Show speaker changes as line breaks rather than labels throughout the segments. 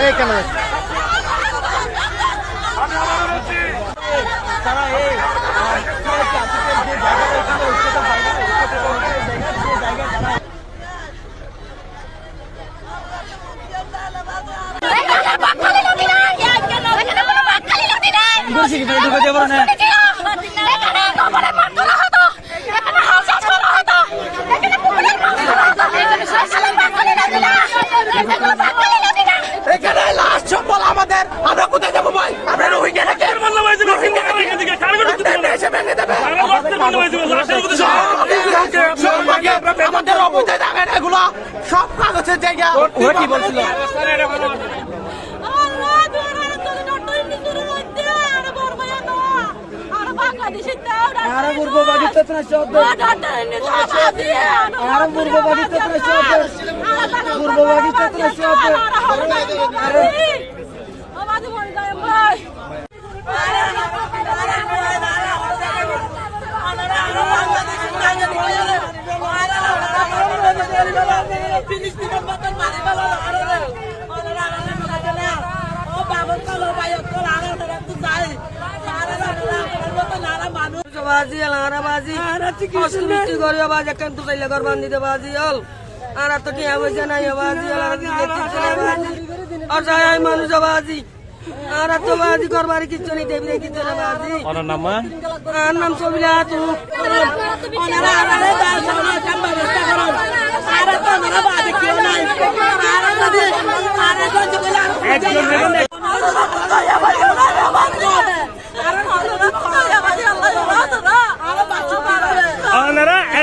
এইখানে তারা এই আমাদের আমরা কোথায় যাবো ভাই? আমরা রোহিঙ্গা নাকি? আমাদের অবৈধ জায়গা এগুলো সব কাগজের জায়গা। কি বলছিল?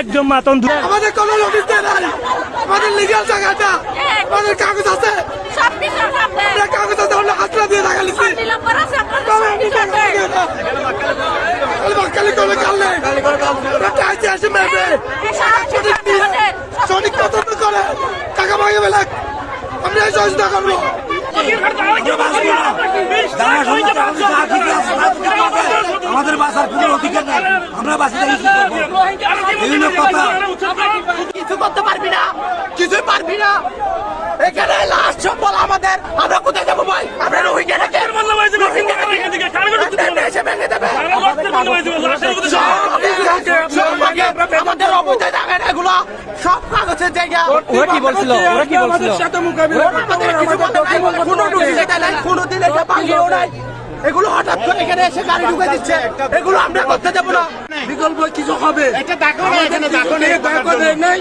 একজন মাতন আমাদের কোনো নোটিশ দেয় নাই, আমাদের লিগ্যাল জায়গাটা আমাদের কাগজ আছে, কাগজ আছে, আমরা হাতটা দিয়ে টাকা লিখছি। সঠিক তদন্ত করে টাকা ভাগে বেলাক আমরা এই সহযোগিতা করবো। আমাদের বাসার কোনো অধিকার নাই, আমরা বাসায় কিছু করতে পারবি না, কিছুই পারবি না। এখানে লাশ সম্বল আমাদের, আমরা কোথায় যাবো ভাই? আমরা রোহিঙ্গা নাকি? আমাদের অবৈধ জায়গা এগুলো সব কাগজের জায়গা। কি বলছিল? কোনোদিন এটা ভাঙিয়েও নাই, এগুলো হঠাৎ করে এখানে এসে গাড়ি ঢুকে দিচ্ছে, এগুলো আমরা করতে যাবো না। বিকল্প কিছু হবে, এটা দেখো না, এখানে দেখো নেই।